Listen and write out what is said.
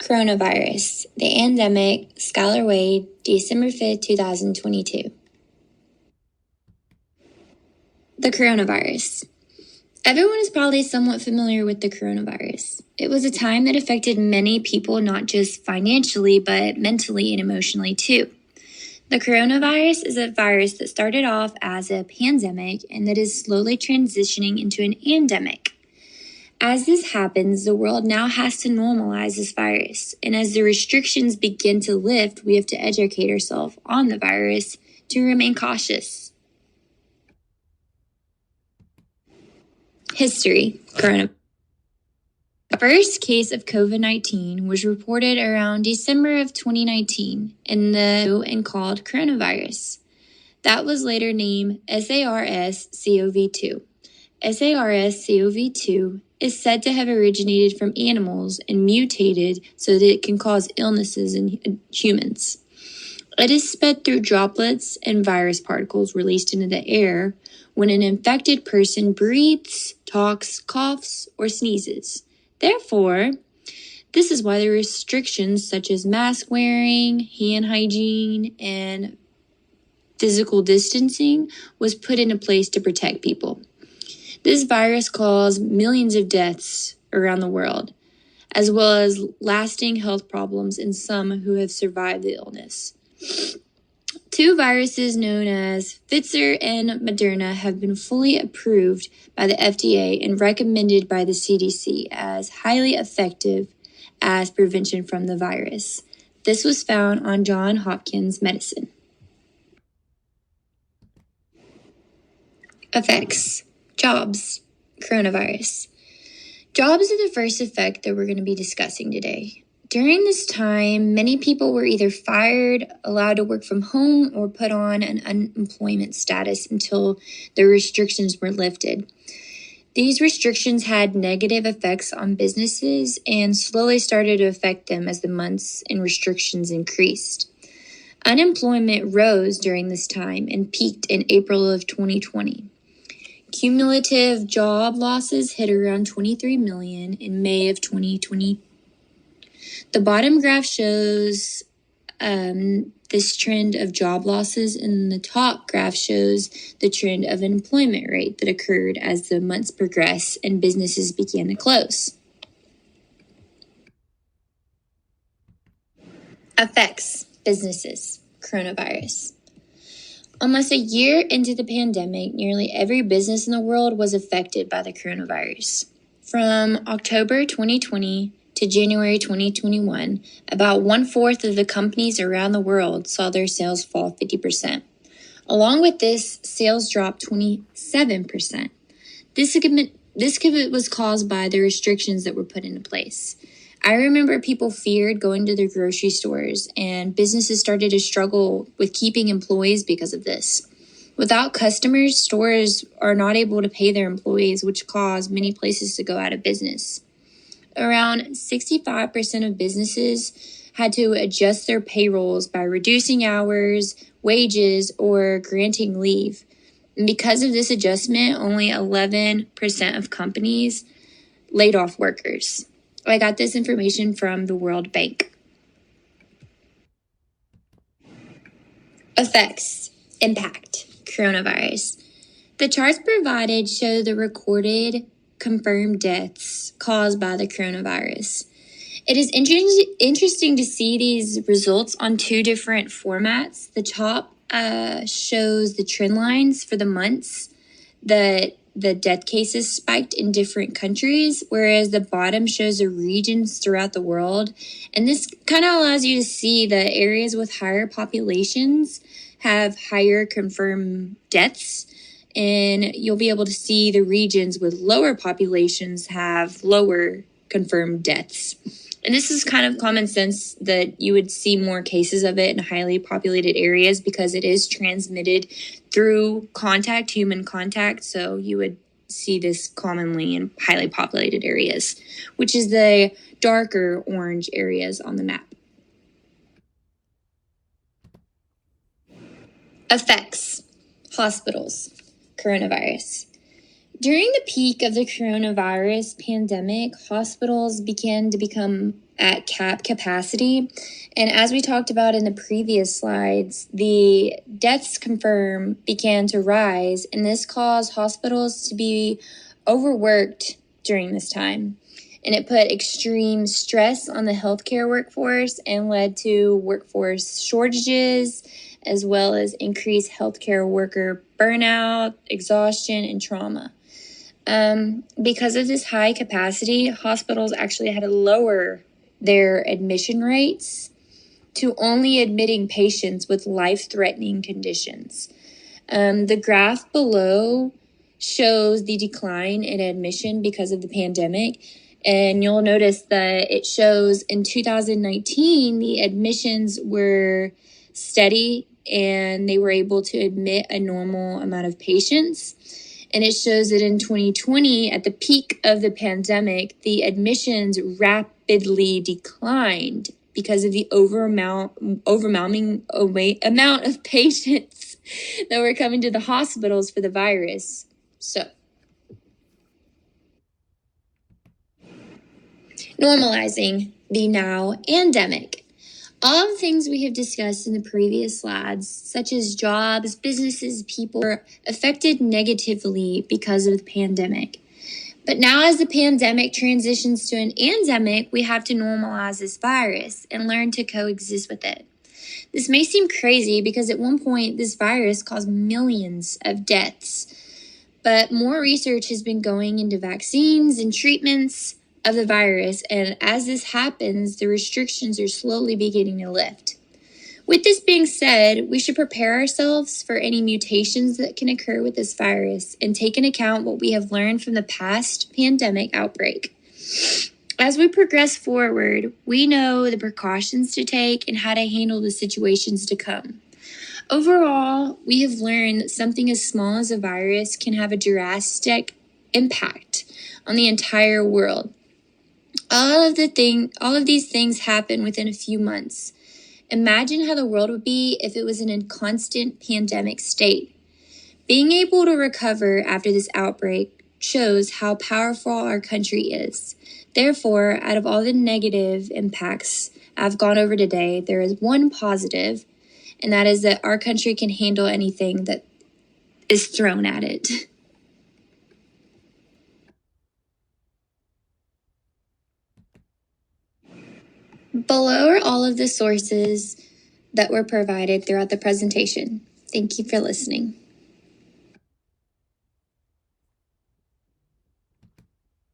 Coronavirus, the Endemic, Skylar Wade, December 5th, 2022. The coronavirus. Everyone is probably somewhat familiar with the coronavirus. It was a time that affected many people, not just financially, but mentally and emotionally too. The coronavirus is a virus that started off as a pandemic and that is slowly transitioning into an endemic. As this happens, the world now has to normalize this virus, and as the restrictions begin to lift, we have to educate ourselves on the virus to remain cautious. History. Coronavirus. The first case of COVID-19 was reported around December of 2019 in the and called coronavirus. That was later named SARS-CoV-2. SARS-CoV-2 is said to have originated from animals and mutated so that it can cause illnesses in humans. It is spread through droplets and virus particles released into the air when an infected person breathes, talks, coughs, or sneezes. Therefore, this is why the restrictions such as mask wearing, hand hygiene, and physical distancing was put into place to protect people. This virus caused millions of deaths around the world, as well as lasting health problems in some who have survived the illness. Two viruses known as Pfizer and Moderna have been fully approved by the FDA and recommended by the CDC as highly effective as prevention from the virus. This was found on Johns Hopkins Medicine. Effects. Jobs. Coronavirus. Jobs are the first effect that we're going to be discussing today. During this time, many people were either fired, allowed to work from home, or put on an unemployment status until the restrictions were lifted. These restrictions had negative effects on businesses and slowly started to affect them as the months and restrictions increased. Unemployment rose during this time and peaked in April of 2020. Cumulative job losses hit around 23 million in May of 2020. The bottom graph shows this trend of job losses, and the top graph shows the trend of employment rate that occurred as the months progressed and businesses began to close. Effects. Businesses. Coronavirus. Almost a year into the pandemic, nearly every business in the world was affected by the coronavirus. From October 2020 to January 2021, about 1/4 of the companies around the world saw their sales fall 50%. Along with this, sales dropped 27%. This was caused by the restrictions that were put into place. I remember people feared going to their grocery stores, and businesses started to struggle with keeping employees because of this. Without customers, stores are not able to pay their employees, which caused many places to go out of business. Around 65% of businesses had to adjust their payrolls by reducing hours, wages, or granting leave. And because of this adjustment, only 11% of companies laid off workers. I got this information from the World Bank. Effects. Impact. Coronavirus. The charts provided show the recorded confirmed deaths caused by the coronavirus. It is interesting to see these results on two different formats. The top shows the trend lines for the months that the death cases spiked in different countries, whereas the bottom shows the regions throughout the world. And this kind of allows you to see the areas with higher populations have higher confirmed deaths, and you'll be able to see the regions with lower populations have lower confirmed deaths. And this is kind of common sense that you would see more cases of it in highly populated areas because it is transmitted through contact, human contact. So you would see this commonly in highly populated areas, which is the darker orange areas on the map. Effects. Hospitals. Coronavirus. During the peak of the coronavirus pandemic, hospitals began to become at cap capacity. And as we talked about in the previous slides, the deaths confirmed began to rise, and this caused hospitals to be overworked during this time. And it put extreme stress on the healthcare workforce and led to workforce shortages, as well as increased healthcare worker burnout, exhaustion, and trauma. Because of this high capacity, hospitals actually had to lower their admission rates to only admitting patients with life-threatening conditions. The graph below shows the decline in admission because of the pandemic. And you'll notice that it shows in 2019, the admissions were steady and they were able to admit a normal amount of patients. And it shows that in 2020, at the peak of the pandemic, the admissions rapidly declined because of the overwhelming amount of patients that were coming to the hospitals for the virus. So, normalizing the now-andemic. All the things we have discussed in the previous slides, such as jobs, businesses, people, were affected negatively because of the pandemic. But now as the pandemic transitions to an endemic, we have to normalize this virus and learn to coexist with it. This may seem crazy because at one point this virus caused millions of deaths, but more research has been going into vaccines and treatments of the virus, and as this happens, the restrictions are slowly beginning to lift. With this being said, we should prepare ourselves for any mutations that can occur with this virus and take into account what we have learned from the past pandemic outbreak. As we progress forward, we know the precautions to take and how to handle the situations to come. Overall, we have learned that something as small as a virus can have a drastic impact on the entire world. All of these things happen within a few months. Imagine how the world would be if it was in a constant pandemic state. Being able to recover after this outbreak shows how powerful our country is. Therefore, out of all the negative impacts I've gone over today, there is one positive, and that is that our country can handle anything that is thrown at it. Below are all of the sources that were provided throughout the presentation. Thank you for listening.